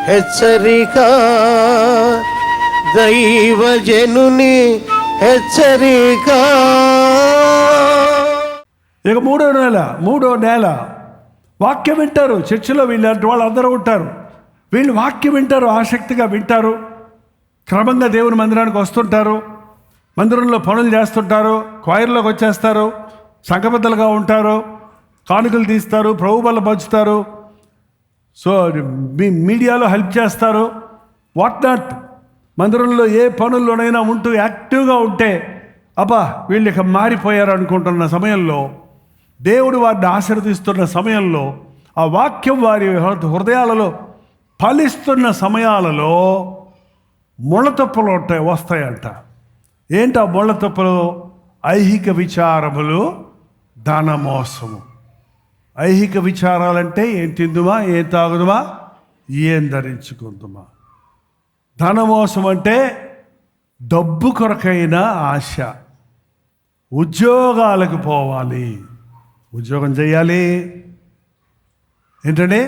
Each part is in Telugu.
హెచ్చరిక, దైవజనుని హెచ్చరిక. ఇక మూడో నెల వాక్యం వింటారు. చర్చిలో వీళ్ళంటే వాళ్ళందరూ ఉంటారు. వీళ్ళు వాక్యం వింటారు, ఆసక్తిగా వింటారు. క్రమంగా దేవుని మందిరానికి వస్తుంటారు, మందిరంలో పనులు చేస్తుంటారు, క్వైర్లోకి వచ్చేస్తారు, సంఘబద్ధలుగా ఉంటారు, కానుకలు తీస్తారు, ప్రభు బల్ల పంచుతారు, సో మీడియాలో హెల్ప్ చేస్తారు. వాట్ నాట్, మందిరంలో ఏ పనుల్లోనైనా ఉంటూ యాక్టివ్గా ఉంటే అబ్బా వీళ్ళు ఇక మారిపోయారు అనుకుంటున్న సమయంలో, దేవుడు వారిని ఆశీర్వదిస్తున్న సమయంలో, ఆ వాక్యం వారి హృదయాలలో ఫలిస్తున్న సమయాలలో ముళ్ళతప్పులు వస్తాయంట. ఏంటి ఆ ముళ్ళతప్పులు? ఐహిక విచారములు, ధనమోసము. ఐహిక విచారాలంటే ఏం తిందుమా, ఏం తాగుదుమా, ఏం ధరించుకుందుమా. ధనమోసం అంటే డబ్బు కొరకైన ఆశ. ఉద్యోగాలకు పోవాలి, ఉద్యోగం చేయాలి. ఏంటంటే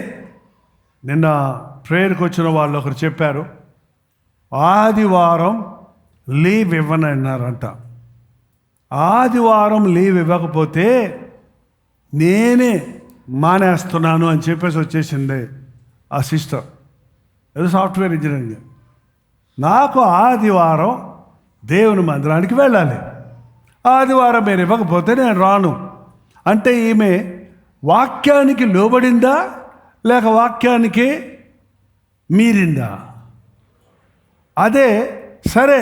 నిన్న ప్రేయర్కి వచ్చిన వాళ్ళు ఒకరు చెప్పారు, ఆదివారం లీవ్ ఇవ్వనన్నారంట. ఆదివారం లీవ్ ఇవ్వకపోతే నేనే మానేస్తున్నాను అని చెప్పేసి వచ్చేసింది ఆ సిస్టర్, ఏదో సాఫ్ట్వేర్ ఇంజనీరింగ్. నాకు ఆదివారం దేవుని మందిరానికి వెళ్ళాలి, ఆదివారం మీరు ఇవ్వకపోతే నేను రాను అంటే ఈమె వాక్యానికి లోబడిందా లేక వాక్యానికి మీరిందా? అదే సరే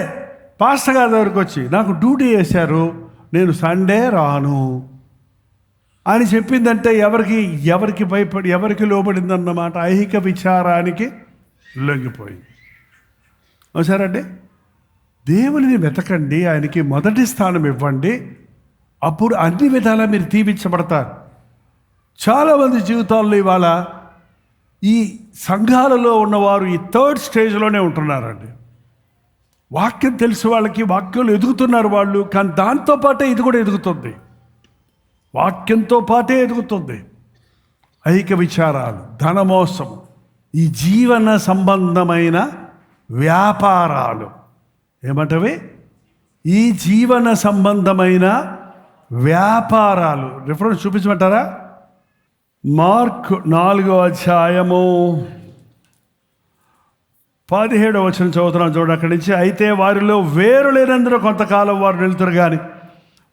పాస్టర్ గారి దగ్గరికి వచ్చి నాకు డ్యూటీ వేశారు, నేను సండే రాను అని చెప్పిందంటే ఎవరికి భయపడి ఎవరికి లోబడిందన్నమాట? ఐహిక విచారానికి లొంగిపోయింది. సరే, దేవునిని వెతకండి, ఆయనకి మొదటి స్థానం ఇవ్వండి, అప్పుడు అన్ని విధాలా మీరు దీవించబడతారు. చాలామంది జీవితాల్లో ఇవాళ ఈ సంఘాలలో ఉన్నవారు ఈ థర్డ్ స్టేజ్లోనే ఉంటున్నారండి. వాక్యం తెలిసి వాళ్ళకి వాక్యంలో ఎదుగుతున్నారు వాళ్ళు, కానీ దాంతోపాటే ఇది కూడా ఎదుగుతుంది, వాక్యంతో పాటే ఎదుగుతుంది. ఐహిక విచారాలు, ధనమోసము, ఈ జీవన సంబంధమైన వ్యాపారాలు. ఏమంటవి? ఈ జీవన సంబంధమైన వ్యాపారాలు. రిఫరెన్స్ చూపించమంటారా? మార్కు 4వ అధ్యాయము 17వ వచనం చదువుతున్నాం చూడండి. అక్కడి నుంచి, అయితే వారిలో వేరు లేనందరూ కొంతకాలం వారు నిలుతురు కానీ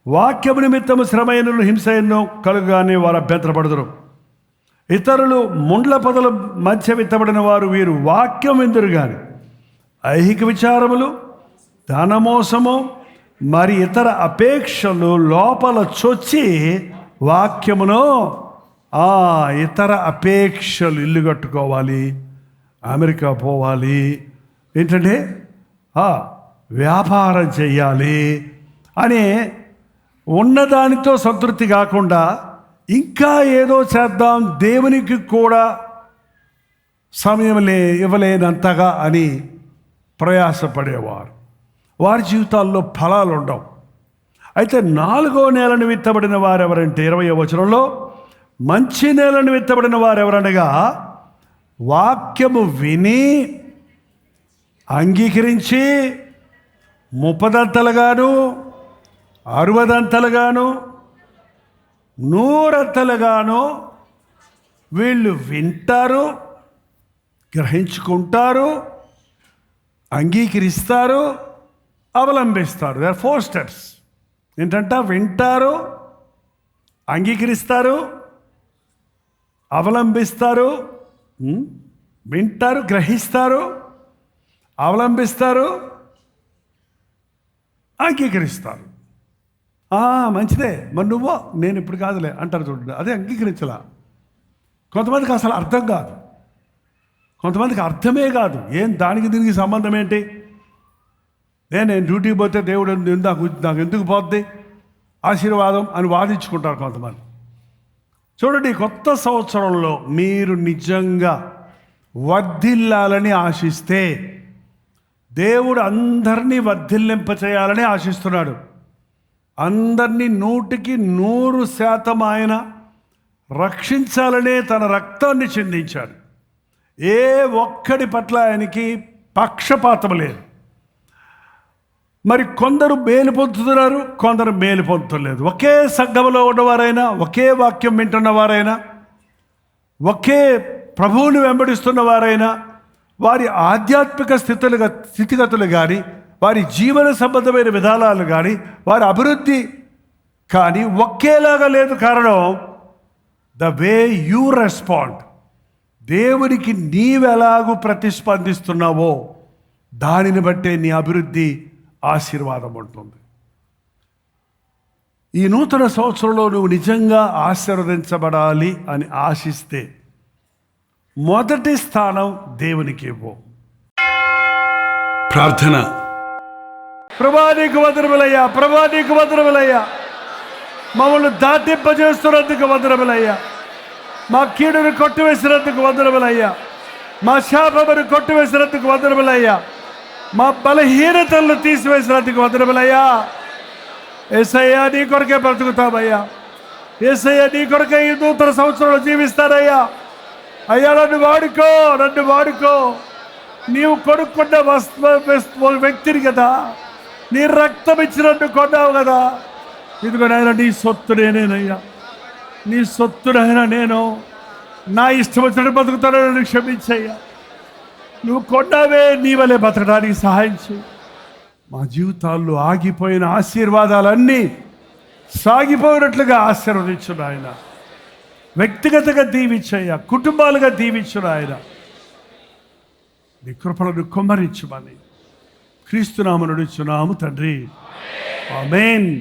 వాక్యము నిమిత్తము శ్రమైనను హింసైనను కలుగుగానే వారు అభ్యంతరపడుదురు. ఇతరులు ముండ్ల పొదల మధ్య విత్తబడిన వారు, వీరు వాక్యం విందురు కానీ ఐహిక విచారములు, ధనమోసము మరి ఇతర అపేక్షలు లోపల చొచ్చి వాక్యమును ఇతర అపేక్షలు, ఇల్లు కట్టుకోవాలి, అమెరికా పోవాలి, ఏంటంటే వ్యాపారం చెయ్యాలి అని ఉన్నదానితో సంతృప్తి కాకుండా ఇంకా ఏదో చేద్దాం, దేవునికి కూడా సమయం ఇవ్వలేనంతగా అని ప్రయాసపడేవారు. వారి జీవితాల్లో ఫలాలు ఉండవు. అయితే 4వ నెలను విత్తబడిన వారెవరంటే 20వ వచనంలో, మంచి నేలను విత్తబడిన వారెవరనగా వాక్యము విని అంగీకరించి 30 60 100 వీళ్ళు వింటారు, గ్రహించుకుంటారు, అంగీకరిస్తారు, అవలంబిస్తారు. They are 4 steps. ఏంటంటే వింటారు, అంగీకరిస్తారు, అవలంబిస్తారు, వింటారు, గ్రహిస్తారు, అవలంబిస్తారు, అంగీకరిస్తారు. మంచిదే, మరి నువ్వో నేను ఇప్పుడు కాదులే అంటారు చూడండి. అదే అంగీకరించలా. కొంతమందికి అసలు అర్థం కాదు, కొంతమందికి అర్థమే కాదు. దానికి దీనికి సంబంధం ఏంటి? నేను డ్యూటీకి పోతే దేవుడు నాకు ఎందుకు పోద్ది ఆశీర్వాదం అని వాదించుకుంటారు కొంతమంది. చూడండి, కొత్త సంవత్సరంలో మీరు నిజంగా వర్ధిల్లాలని ఆశిస్తే దేవుడు అందరినీ వర్ధిల్లింప చేయాలని ఆశిస్తున్నాడు. అందరినీ 100% ఆయన రక్షించాలనే తన రక్తాన్ని చిందించాడు. ఏ ఒక్కడి పట్ల ఆయనకి పక్షపాతం లేదు. మరి కొందరు మేలు పొందుతున్నారు, కొందరు మేలు పొందుతలేదు. ఒకే సంఘంలో ఉన్నవారైనా, ఒకే వాక్యం వింటున్నవారైనా, ఒకే ప్రభువుని వెంబడిస్తున్న వారైనా, వారి ఆధ్యాత్మిక స్థితిగతులు కానీ, వారి జీవన సంబంధమైన విధానాలు కానీ, వారి అభివృద్ధి కానీ ఒకేలాగా లేదు. కారణం ద వే యూ రెస్పాండ్. దేవునికి నీవెలాగూ ప్రతిస్పందిస్తున్నావో దానిని బట్టే నీ అభివృద్ధి, ఆశీర్వాదం ఉంటుంది. ఈ నూతన సంవత్సరంలో నువ్వు నిజంగా ఆశీర్వదించబడాలి అని ఆశిస్తే మొదటి స్థానం దేవునికి ఇవ్వు. ప్రార్థన. ప్రభా నీకు వందనములయ్యా, ప్రభా నీకు వందనములయ్యా, మమ్మల్ని దాటింపజేస్తున్నందుకు వందనములయ్యా, మా కీడును కొట్టివేసినందుకు వందనములయ్యా, మా శాపమును కొట్టివేసినందుకు వందనములయ్యా, మా బలహీనతలను తీసివేసినందుకు వందనములయ్యా. యేసయ్యా నీ కొరకే బ్రతుకుతామయ్యా, యేసయ్యా నీ కొరకే ఈ నూతన సంవత్సరంలో జీవిస్తానయ్యా. అయ్యా నన్ను వాడుకో, నన్ను వాడుకో. నీవు కొనుక్కున్న వ్యక్తిని కదా, నీ రక్తం ఇచ్చి నన్ను కొన్నావు కదా. ఇదిగో నాయన నీ సొత్తు నేనేనయ్యా, నీ సొత్తునైనా నేను నా ఇష్టం వచ్చినట్టు బతుకుతానని నన్ను క్షమించయ్యా. నువ్వు కొన్నావే, నీ వలె బతకడానికి సహాయం చేయి. మా జీవితాల్లో ఆగిపోయిన ఆశీర్వాదాలన్నీ సాగిపోయినట్లుగా ఆశీర్వదించు నాయన. వ్యక్తిగతంగా దీవించయ్యా, కుటుంబాలుగా దీవించు నాయన. నీ కృపలను కుమ్మరించుమని క్రీస్తునామమున అడుగుచున్నాము తండ్రి, ఆమేన్.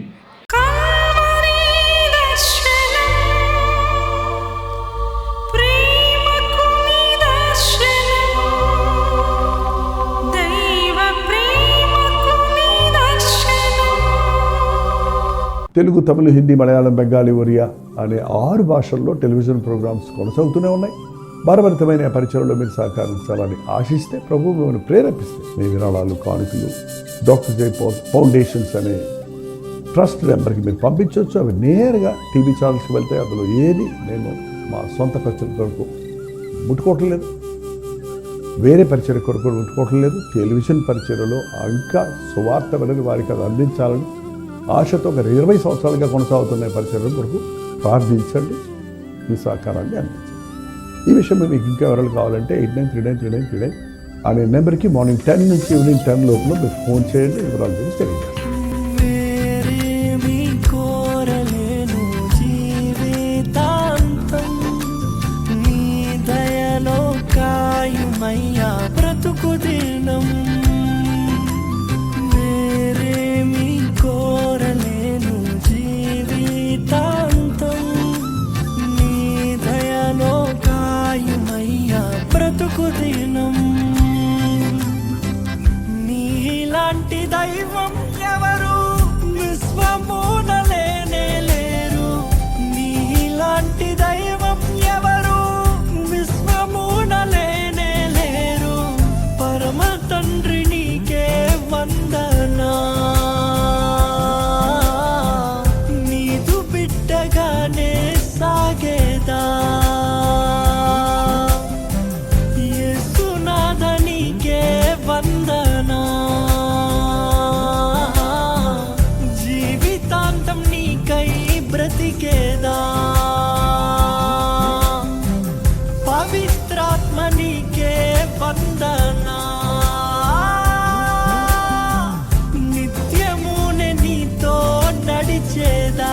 తెలుగు, తమిళ, హిందీ, మలయాళం, బెంగాలీ, ఒరియా అనే 6 భాషల్లో టెలివిజన్ ప్రోగ్రామ్స్ కొనసాగుతూనే ఉన్నాయి. భారభరితమైన పరిచయంలో మీరు సహకరించాలని ఆశిస్తే, ప్రభువు మిమ్మల్ని ప్రేరేపిస్తే మీ విరాళాలు, కానుకలు డాక్టర్ జై పాల్ ఫౌండేషన్స్ అనే ట్రస్ట్ నెంబర్కి మీరు పంపించవచ్చు. అవి నేరుగా టీవీ ఛానల్స్కి వెళ్తాయి. అందులో ఏది నేను మా సొంత పరిచయం కొరకు ముట్టుకోవటం లేదు, వేరే పరిచయం కొరకు ముట్టుకోవటం లేదు. టెలివిజన్ పరిచయలో ఇంకా సువార్త వెళ్ళని వారికి అది అందించాలని ఆశతో ఒక 20 సంవత్సరాలుగా కొనసాగుతున్న పరిచయం కొరకు ప్రార్థించండి, మీ సహకారాన్ని అందించండి. ఈ విషయం మీకు ఇంకా ఎవరైనా కావాలంటే 89393939 అనే నెంబర్కి మార్నింగ్ 10 నుంచి ఈవినింగ్ 10 లోపల మీరు ఫోన్ చేయండి. వివరాలు గురించి తెలియజేయండి. బ్రతుకు దినం వేరేమి కోరలేను, జీవితాంతం నీ దయలో కాయుమయ్యా బ్రతుకు దినం. నీలాంటి దైవం ఎవరు విశ్వమున లేనే లేరు, నీలాంటి దైవం ఎవరు విశ్వమున లేనే లేరు. పరమ తండ్రి నీకే వందనా, నీదు బిడ్డగానే సాగేదా. యేసునాథ నీకే వందనా, జీవితాంతం నీకై బ్రతికేదా. పవిత్రాత్మ నీకే వందనా, నిత్యమునే నీతో నడిచేదా.